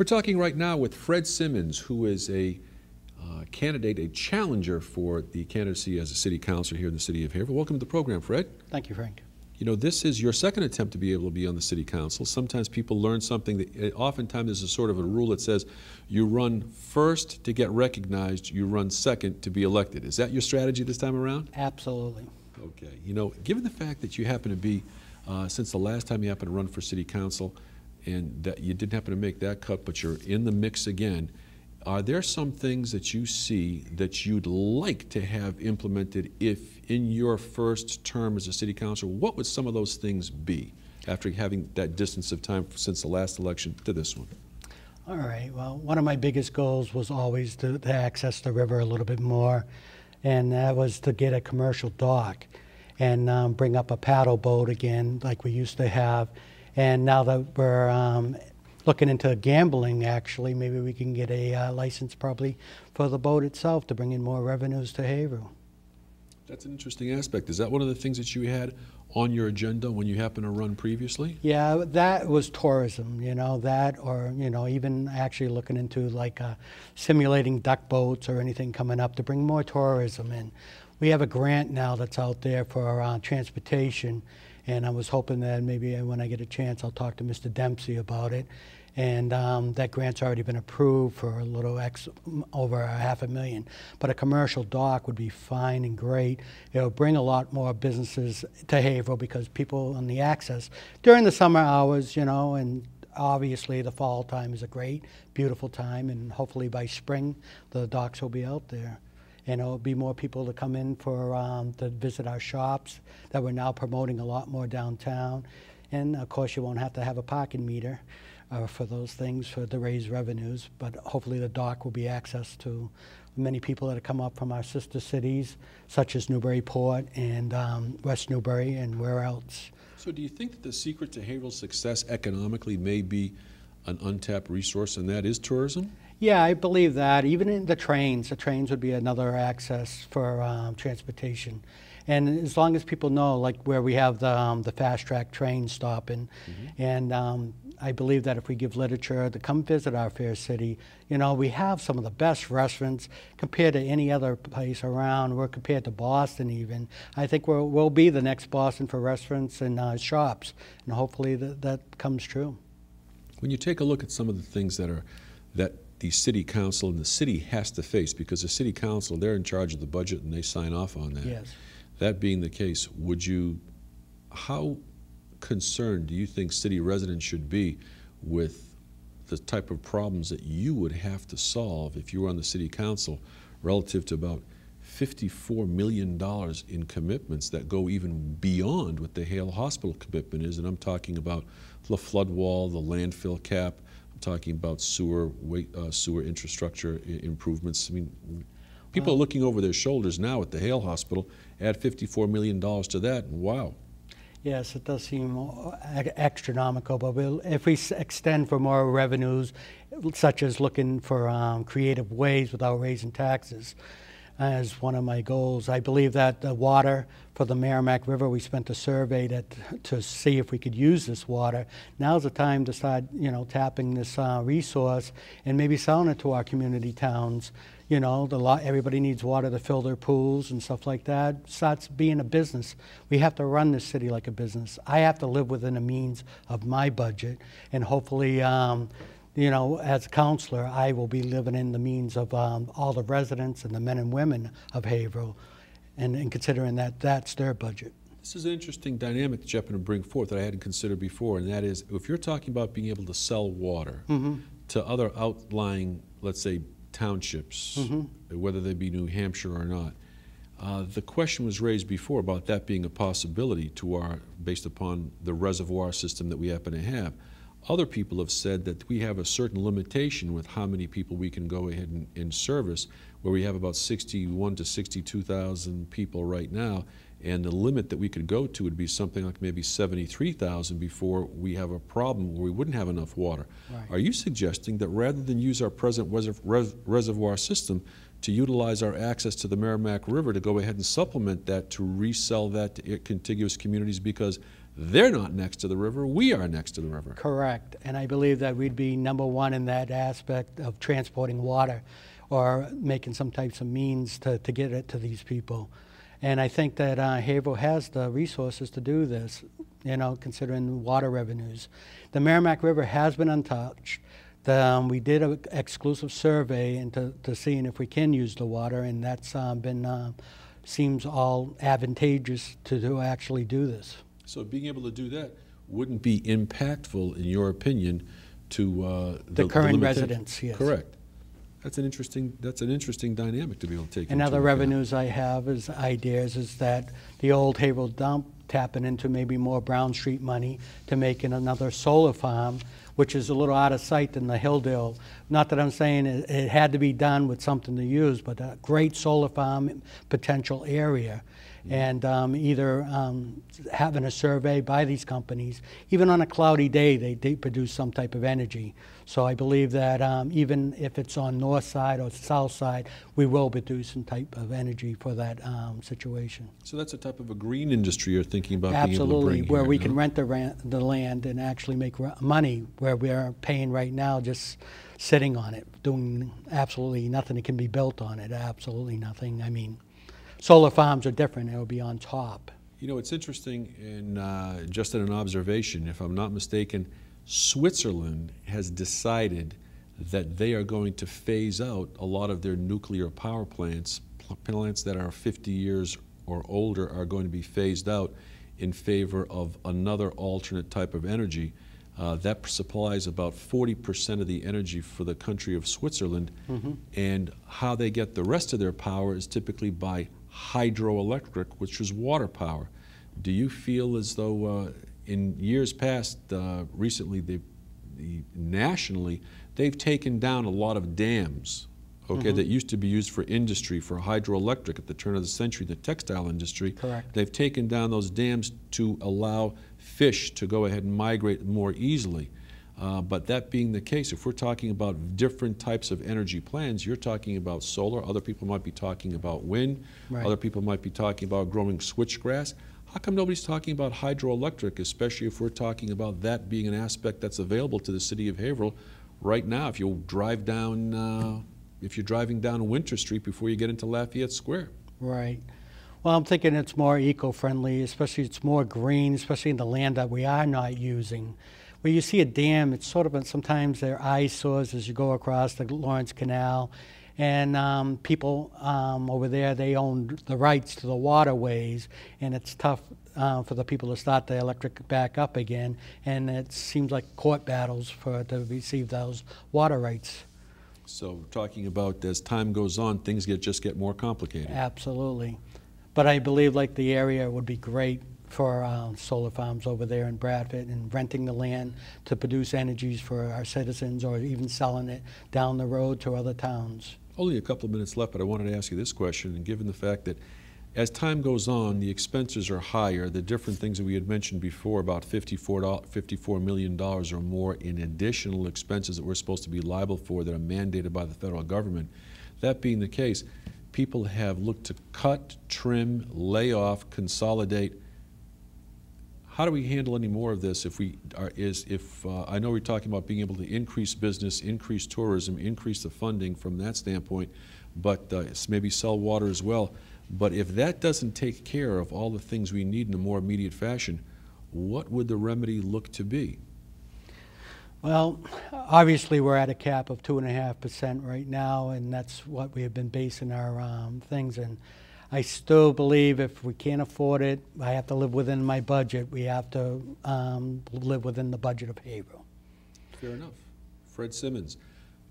We're talking right now with Fred Simmons, who is a candidate, a challenger for the candidacy as a city councilor here in the city of Haverhill. Welcome to the program, Fred. Thank you, Frank. You know, this is your second attempt to be able to be on the city council. Sometimes people learn something that oftentimes there's a sort of a rule that says you run first to get recognized, you run second to be elected. Is that your strategy this time around? Absolutely. Okay. You know, given the fact that you happen to be, since the last time you happened to run for city council, and that you didn't happen to make that cut, but you're in the mix again, are there some things that you see that you'd like to have implemented if in your first term as a city councilor? What would some of those things be after having that distance of time since the last election to this one? All right. Well, one of my biggest goals was always to access the river a little bit more, and that was to get a commercial dock and bring up a paddle boat again like we used to have. And now that we're looking into gambling, actually, maybe we can get a license probably for the boat itself to bring in more revenues to Haverhill. That's an interesting aspect. Is that one of the things that you had on your agenda when you happened to run previously? Yeah, that was tourism, you know, that or, you know, even actually looking into like simulating duck boats or anything coming up to bring more tourism in. We have a grant now that's out there for transportation, and I was hoping that maybe when I get a chance I'll talk to Mr. Dempsey about it. And that grant's already been approved for a little over $500,000. But a commercial dock would be fine and great. It'll bring a lot more businesses to Haverhill because people on the access during the summer hours, you know, and obviously the fall time is a great, beautiful time, and hopefully by spring the docks will be out there. And there'll be more people to come in for to visit our shops that we're now promoting a lot more downtown. And of course you won't have to have a parking meter for those things to raise revenues, but hopefully the dock will be access to many people that have come up from our sister cities, such as Newburyport and West Newbury and where else. So do you think that the secret to Haverhill's success economically may be an untapped resource, and that is tourism? Yeah, I believe that. Even in the trains would be another access for transportation. And as long as people know, like where we have the fast track train stopping, and I believe that if we give literature to come visit our fair city, you know, we have some of the best restaurants compared to any other place around. We're compared to Boston even. I think we'll be the next Boston for restaurants and shops, and hopefully that comes true. When you take a look at some of the things that the city council and the city has to face, because the city council, they're in charge of the budget and they sign off on that. Yes. That being the case, how concerned do you think city residents should be with the type of problems that you would have to solve if you were on the city council relative to about $54 million in commitments that go even beyond what the Hale Hospital commitment is? And I'm talking about the flood wall, the landfill cap, I'm talking about sewer infrastructure improvements. I mean, people are looking over their shoulders now at the Hale Hospital. Add $54 million to that, and wow. Yes, it does seem astronomical, but if we extend for more revenues, such as looking for creative ways without raising taxes, as one of my goals. I believe that the water for the Merrimack River, we spent a survey to see if we could use this water. Now's the time to start, you know, tapping this resource and maybe selling it to our community towns. You know, everybody needs water to fill their pools and stuff like that. It starts being a business. We have to run this city like a business. I have to live within the means of my budget, and hopefully, you know, as a counselor, I will be living in the means of all the residents and the men and women of Haverhill, and considering that that's their budget. This is an interesting dynamic that you happen to bring forth that I hadn't considered before, and that is, if you're talking about being able to sell water to other outlying, let's say, townships, whether they be New Hampshire or not, the question was raised before about that being a possibility based upon the reservoir system that we happen to have. Other people have said that we have a certain limitation with how many people we can go ahead and service, where we have about 61 to 62,000 people right now, and the limit that we could go to would be something like maybe 73,000 before we have a problem where we wouldn't have enough water. Right. Are you suggesting that rather than use our present reservoir system to utilize our access to the Merrimack River to go ahead and supplement that to resell that to contiguous communities, because They're not next to the river, we are next to the river. Correct. And I believe that we'd be number one in that aspect of transporting water or making some types of means to get it to these people. And I think that Haverhill has the resources to do this, you know, considering water revenues. The Merrimack River has been untouched. We did an exclusive survey into seeing if we can use the water, and that's been seems all advantageous to actually do this. So being able to do that wouldn't be impactful, in your opinion, to the current residents. Yes. Correct. That's an interesting dynamic to be able to take. And other revenues I have as ideas is that the old Haverhill dump, tapping into maybe more Brown Street money to make another solar farm, which is a little out of sight in the Hilldale. Not that I'm saying it had to be done with something to use, but a great solar farm potential area. And either having a survey by these companies, even on a cloudy day, they produce some type of energy. So I believe that even if it's on north side or south side, we will produce some type of energy for that situation. So that's a type of a green industry you're thinking about Absolutely, being able to bring where here, we no? can rent the land and actually make money, where we are paying right now just sitting on it, doing absolutely nothing that can be built on it, absolutely nothing. I mean, solar farms are different, it'll be on top. You know, it's interesting, and just an observation, if I'm not mistaken, Switzerland has decided that they are going to phase out a lot of their nuclear power plants. Plants that are 50 years or older are going to be phased out in favor of another alternate type of energy. That supplies about 40% of the energy for the country of Switzerland, and how they get the rest of their power is typically by hydroelectric, which is water power. Do you feel as though in years past, recently, nationally, they've taken down a lot of dams, okay, that used to be used for industry, for hydroelectric at the turn of the century, the textile industry. Correct. They've taken down those dams to allow fish to go ahead and migrate more easily. But that being the case, if we're talking about different types of energy plans, you're talking about solar, other people might be talking about wind, Right. other people might be talking about growing switchgrass. How come nobody's talking about hydroelectric, especially if we're talking about that being an aspect that's available to the city of Haverhill right now? If you drive down, if you're driving down Winter Street before you get into Lafayette Square. Right. Well, I'm thinking it's more eco-friendly, especially it's more green, especially in the land that we are not using. Where you see a dam, it's sort of sometimes they're eyesores as you go across the Lawrence Canal. And people over there, they own the rights to the waterways, and it's tough for the people to start the electric back up again. And it seems like court battles to receive those water rights. So talking about as time goes on, things just get more complicated. Absolutely. But I believe like the area would be great for solar farms over there in Bradford, and renting the land to produce energies for our citizens, or even selling it down the road to other towns. Only a couple of minutes left, but I wanted to ask you this question, and given the fact that as time goes on, the expenses are higher, the different things that we had mentioned before, about $54 million or more in additional expenses that we're supposed to be liable for that are mandated by the federal government. That being the case, people have looked to cut, trim, lay off, consolidate. How do we handle any more of this I know we're talking about being able to increase business, increase tourism, increase the funding from that standpoint, but maybe sell water as well. But if that doesn't take care of all the things we need in a more immediate fashion, what would the remedy look to be? Well, obviously we're at a cap of 2.5% right now, and that's what we have been basing our things in. I still believe if we can't afford it, I have to live within my budget. We have to live within the budget of Haverhill. Fair enough. Fred Simmons,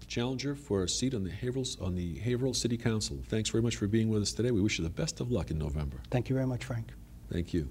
challenger for a seat on the Haverhill City Council. Thanks very much for being with us today. We wish you the best of luck in November. Thank you very much, Frank. Thank you.